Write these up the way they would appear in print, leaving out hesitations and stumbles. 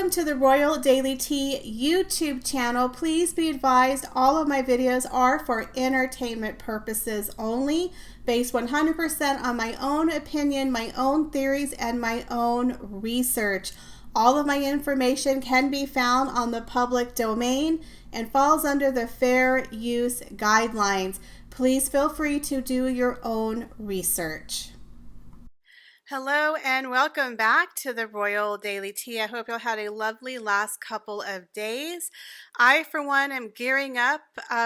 Welcome to the Royal Daily Tea YouTube channel. Please be advised all of my videos are for entertainment purposes only, based 100% on my own opinion, my own theories, and my own research. All of my information can be found on the public domain and falls under the fair use guidelines. Please feel free to do your own research. Hello and welcome back to the Royal Daily Tea. I hope you all had a lovely last couple of days. I, for one, am gearing up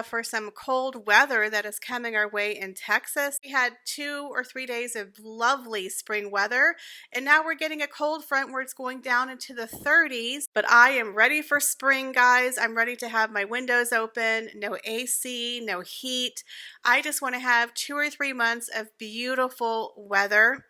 for some cold weather that is coming our way in Texas. We had 2 or 3 days of lovely spring weather, and now we're getting a cold front where it's going down into the 30s. But I am ready for spring, guys. I'm ready to have my windows open, no AC, no heat. I just want to have 2 or 3 months of beautiful weather.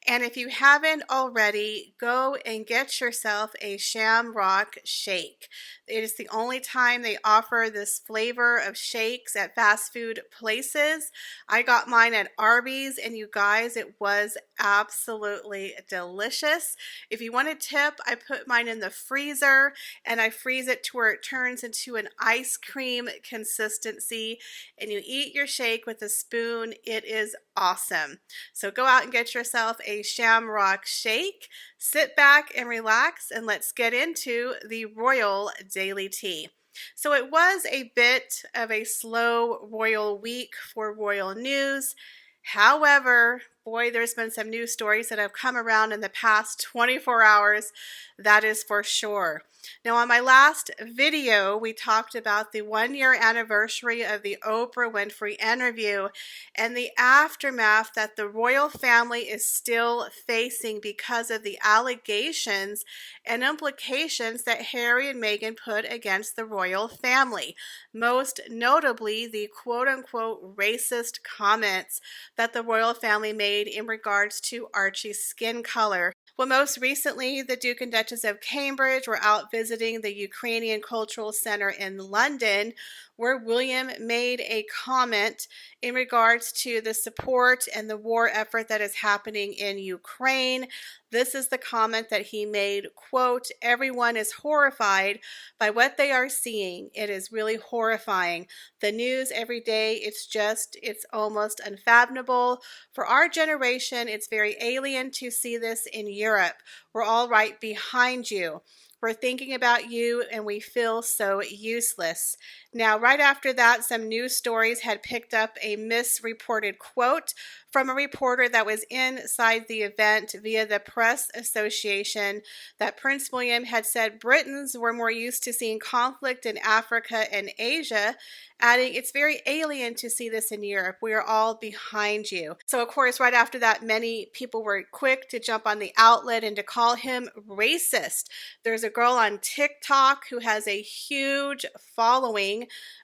And if you haven't already, go and get yourself a shamrock shake. It is the only time they offer this flavor of shakes at fast food places. I got mine at Arby's, and you guys, it was absolutely delicious. If you want a tip, I put mine in the freezer and I freeze it to where it turns into an ice cream consistency, and you eat your shake with a spoon. It is awesome. So go out and get yourself a shamrock shake, sit back and relax, and let's get into the Royal Daily Tea. So it was a bit of a slow royal week for royal news. However, boy, there's been some news stories that have come around in the past 24 hours, that is for sure. Now, on my last video, we talked about the 1-year anniversary of the Oprah Winfrey interview and the aftermath that the royal family is still facing because of the allegations and implications that Harry and Meghan put against the royal family. Most notably, the quote-unquote racist comments that the royal family made in regards to Archie's skin color. Well, most recently, the Duke and Duchess of Cambridge were out visiting the Ukrainian Cultural Center in London, where William made a comment in regards to the support and the war effort that is happening in Ukraine. This is the comment that he made, quote, "Everyone is horrified by what they are seeing. It is really horrifying. The news every day, it's almost unfathomable. For our generation, it's very alien to see this in Europe. We're all right behind you. We're thinking about you and we feel so useless." Now, right after that, some news stories had picked up a misreported quote from a reporter that was inside the event via the Press Association that Prince William had said Britons were more used to seeing conflict in Africa and Asia, adding, "It's very alien to see this in Europe. We are all behind you." So, of course, right after that, many people were quick to jump on the outlet and to call him racist. There's a girl on TikTok who has a huge following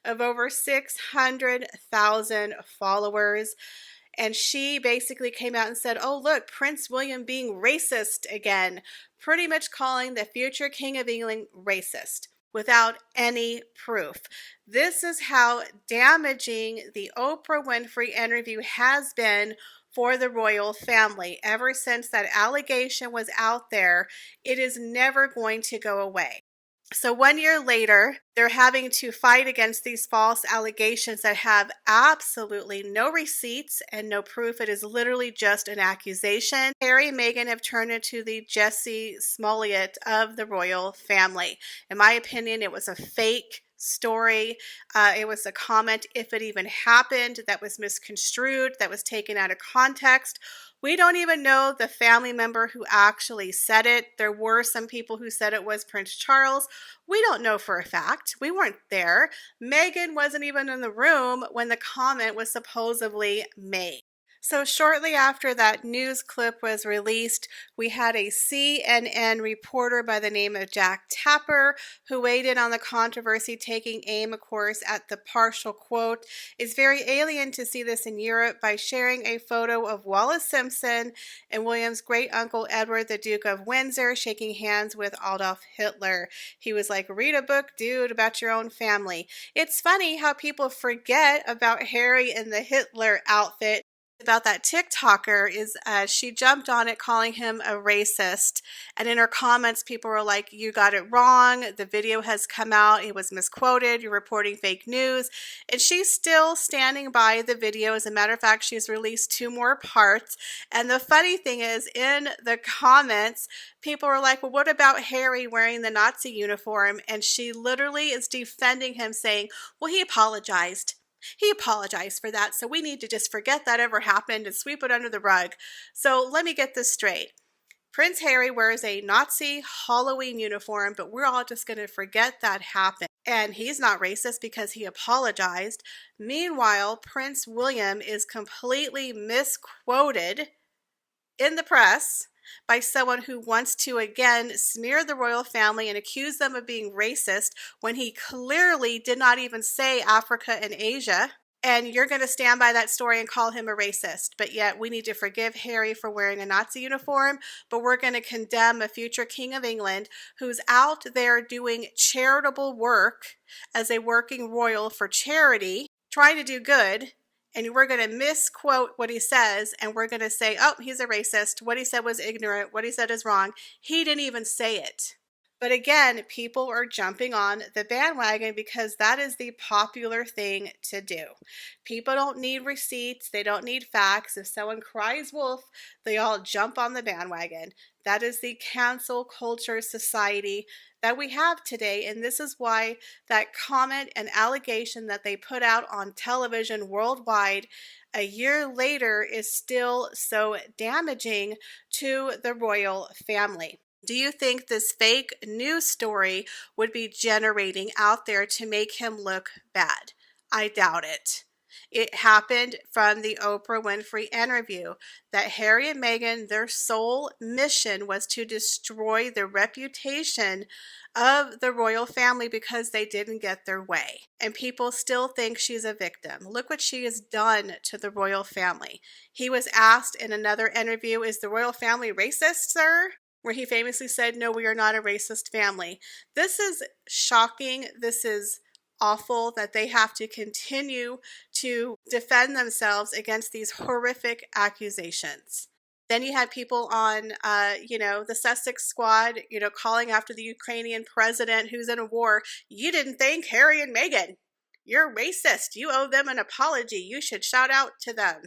of over 600,000 followers. And she basically came out and said, "Oh, look, Prince William being racist again," pretty much calling the future King of England racist without any proof. This is how damaging the Oprah Winfrey interview has been for the royal family. Ever since that allegation was out there, it is never going to go away. So 1 year later, they're having to fight against these false allegations that have absolutely no receipts and no proof. It is literally just an accusation. Harry and Meghan have turned into the Jussie Smollett of the royal family. In my opinion, it was a fake story. It was a comment, if it even happened, that was misconstrued, that was taken out of context. We don't even know the family member who actually said it. There were some people who said it was Prince Charles. We don't know for a fact. We weren't there. Meghan wasn't even in the room when the comment was supposedly made. So shortly after that news clip was released, we had a CNN reporter by the name of Jack Tapper who weighed in on the controversy, taking aim, of course, at the partial quote, "It's very alien to see this in Europe," by sharing a photo of Wallis Simpson and William's great-uncle Edward, the Duke of Windsor, shaking hands with Adolf Hitler. He was like, "Read a book, dude, about your own family." It's funny how people forget about Harry in the Hitler outfit. about that TikToker is she jumped on it calling him a racist. And in her comments, people were like, you got it wrong. The video has come out. It was misquoted. You're reporting fake news. And she's still standing by the video. As a matter of fact, she's released 2 more parts. And the funny thing is, in the comments, people were like, well, what about Harry wearing the Nazi uniform? And she literally is defending him, saying, well, he apologized. He apologized for that, so we need to just forget that ever happened and sweep it under the rug. So let me get this straight. Prince Harry wears a Nazi Halloween uniform, but we're all just going to forget that happened. And he's not racist because he apologized. Meanwhile, Prince William is completely misquoted in the press by someone who wants to again smear the royal family and accuse them of being racist when he clearly did not even say Africa and Asia. And you're going to stand by that story and call him a racist. But yet we need to forgive Harry for wearing a Nazi uniform, but we're going to condemn a future king of England who's out there doing charitable work as a working royal for charity, trying to do good. And we're going to misquote what he says, and we're going to say, oh, he's a racist. What he said was ignorant. What he said is wrong. He didn't even say it. But again, people are jumping on the bandwagon because that is the popular thing to do. People don't need receipts. They don't need facts. If someone cries wolf, they all jump on the bandwagon. That is the cancel culture society that we have today. And this is why that comment and allegation that they put out on television worldwide a year later is still so damaging to the royal family. Do you think this fake news story would be generating out there to make him look bad? I doubt it. It happened from the Oprah Winfrey interview that Harry and Meghan, their sole mission was to destroy the reputation of the royal family because they didn't get their way. And people still think she's a victim. Look what she has done to the royal family. He was asked in another interview, is the royal family racist, sir? Where he famously said, no, we are not a racist family. This is shocking. This is awful that they have to continue to defend themselves against these horrific accusations. Then you had people on, the Sussex squad, calling after the Ukrainian president who's in a war. You didn't thank Harry and Meghan. You're racist. You owe them an apology. You should shout out to them.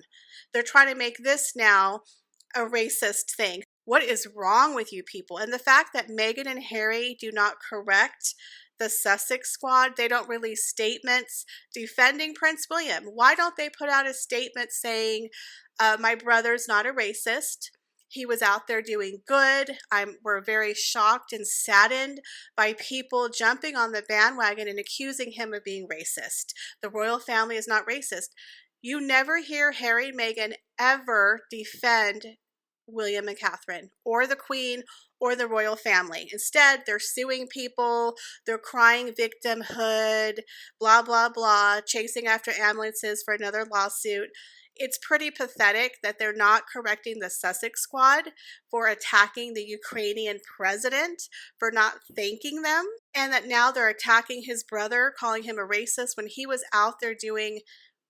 They're trying to make this now a racist thing. What is wrong with you people? And the fact that Meghan and Harry do not correct the Sussex squad, they don't release statements defending Prince William. Why don't they put out a statement saying, my brother's not a racist. He was out there doing good. We're very shocked and saddened by people jumping on the bandwagon and accusing him of being racist. The royal family is not racist. You never hear Harry and Meghan ever defend William and Catherine or the Queen or the royal family. Instead, they're suing people, they're crying victimhood, blah, blah, blah, chasing after ambulances for another lawsuit. It's pretty pathetic that they're not correcting the Sussex squad for attacking the Ukrainian president, for not thanking them, and that now they're attacking his brother, calling him a racist when he was out there doing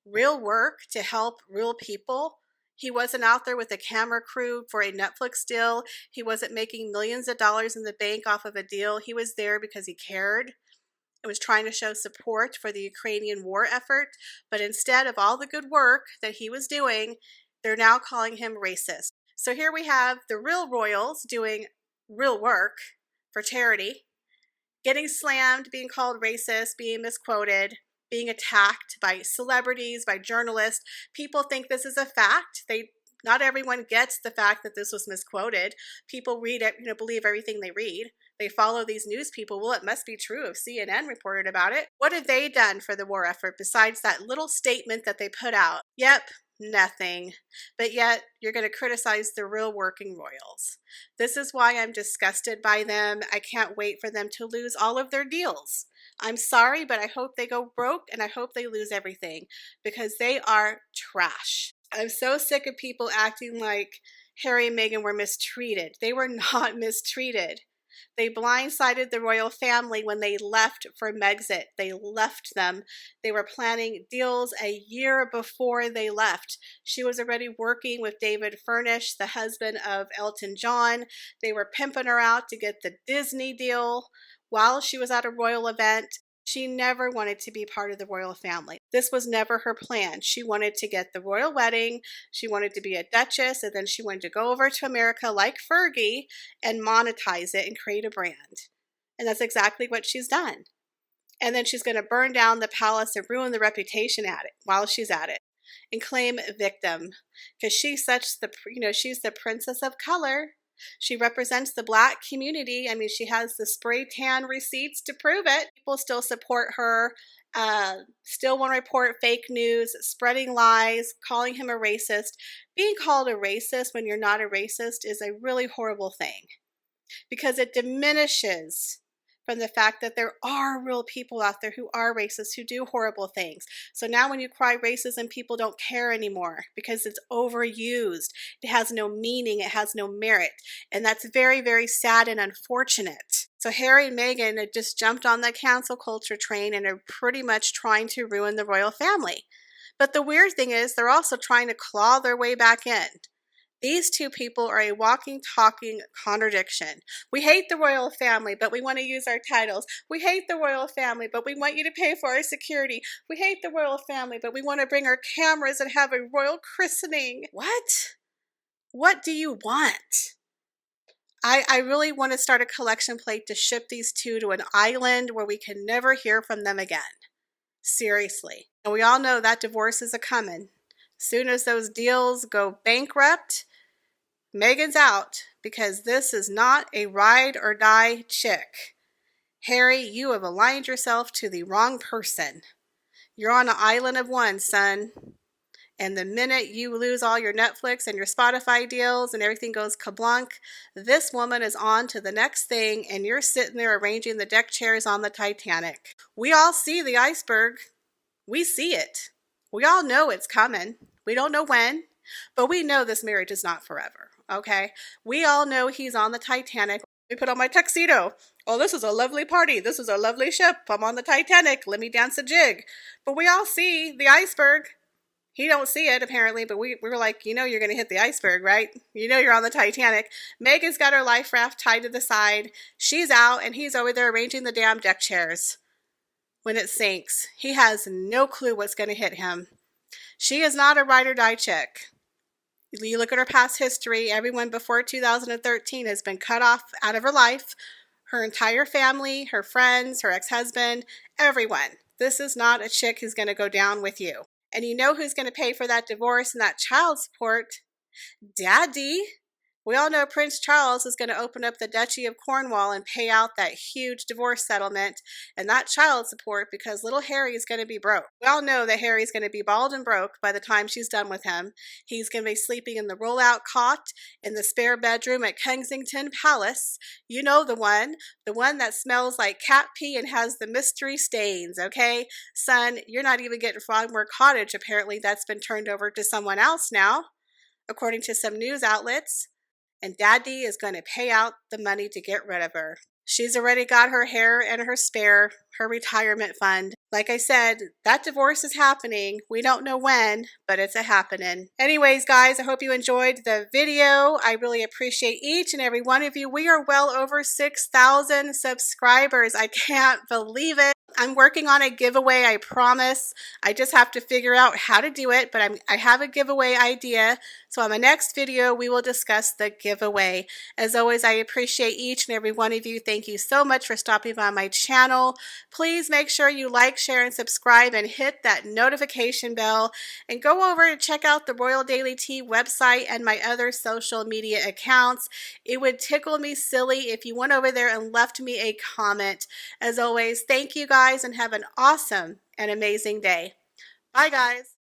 real work to help real people. He wasn't out there with a camera crew for a Netflix deal. He wasn't making millions of dollars in the bank off of a deal. He was there because he cared and was trying to show support for the Ukrainian war effort. But instead of all the good work that he was doing, they're now calling him racist. So here we have the real royals doing real work for charity, getting slammed, being called racist, being misquoted, being attacked by celebrities, by journalists. People think this is a fact. Not everyone gets the fact that this was misquoted. People read it, believe everything they read. They follow these news people. Well, it must be true if CNN reported about it. What have they done for the war effort besides that little statement that they put out? Yep, nothing. But yet, you're going to criticize the real working royals. This is why I'm disgusted by them. I can't wait for them to lose all of their deals. I'm sorry, but I hope they go broke and I hope they lose everything because they are trash. I'm so sick of people acting like Harry and Meghan were mistreated. They were not mistreated. They blindsided the royal family when they left for Megxit. They left them. They were planning deals a year before they left. She was already working with David Furnish, the husband of Elton John. They were pimping her out to get the Disney deal while she was at a royal event. She never wanted to be part of the royal family. This was never her plan. She wanted to get the royal wedding. She wanted to be a duchess, and then she wanted to go over to America like Fergie and monetize it and create a brand. And that's exactly what she's done. And then she's going to burn down the palace and ruin the reputation at it while she's at it and claim victim because she's she's the princess of color. She represents the Black community. I mean, she has the spray tan receipts to prove it. People still support her, still want to report fake news, spreading lies, calling him a racist. Being called a racist when you're not a racist is a really horrible thing because it diminishes from the fact that there are real people out there who are racist, who do horrible things. So now when you cry racism, people don't care anymore because it's overused. It has no meaning. It has no merit. And that's very, very sad and unfortunate. So Harry and Meghan had just jumped on the cancel culture train and are pretty much trying to ruin the royal family. But the weird thing is they're also trying to claw their way back in. These two people are a walking, talking contradiction. We hate the royal family, but we want to use our titles. We hate the royal family, but we want you to pay for our security. We hate the royal family, but we want to bring our cameras and have a royal christening. What? What do you want? I really want to start a collection plate to ship these two to an island where we can never hear from them again. Seriously. And we all know that divorce is a-coming. Soon as those deals go bankrupt, Meghan's out because this is not a ride or die chick. Harry, you have aligned yourself to the wrong person. You're on an island of one, son. And the minute you lose all your Netflix and your Spotify deals and everything goes kablunk, this woman is on to the next thing and you're sitting there arranging the deck chairs on the Titanic. We all see the iceberg. We see it. We all know it's coming. We don't know when, but we know this marriage is not forever, okay? We all know he's on the Titanic. Let me put on my tuxedo. Oh, this is a lovely party. This is a lovely ship. I'm on the Titanic. Let me dance a jig. But we all see the iceberg. He don't see it, apparently, but we were like, you know you're going to hit the iceberg, right? You know you're on the Titanic. Meghan's got her life raft tied to the side. She's out, and he's over there arranging the damn deck chairs. When it sinks, he has no clue what's going to hit him. She is not a ride or die chick. You look at her past history, everyone before 2013 has been cut off out of her life. Her entire family, her friends, her ex-husband, everyone. This is not a chick who's going to go down with you. And you know who's going to pay for that divorce and that child support? Daddy. We all know Prince Charles is going to open up the Duchy of Cornwall and pay out that huge divorce settlement and that child support because little Harry is going to be broke. We all know that Harry's going to be bald and broke by the time she's done with him. He's going to be sleeping in the rollout cot in the spare bedroom at Kensington Palace. You know the one that smells like cat pee and has the mystery stains, okay? Son, you're not even getting Frogmore Cottage. Apparently that's been turned over to someone else now, according to some news outlets. And Daddy is going to pay out the money to get rid of her. She's already got her hair and her spare, her retirement fund. Like I said, that divorce is happening. We don't know when, but it's a-happening. Anyways, guys, I hope you enjoyed the video. I really appreciate each and every one of you. We are well over 6,000 subscribers. I can't believe it. I'm working on a giveaway, I promise. I just have to figure out how to do it, but I have a giveaway idea. So on my next video, we will discuss the giveaway. As always, I appreciate each and every one of you. Thank you so much for stopping by my channel. Please make sure you like, share, and subscribe and hit that notification bell. And go over and check out the Royal Daily Tea website and my other social media accounts. It would tickle me silly if you went over there and left me a comment. As always, thank you guys and have an awesome and amazing day. Bye, guys.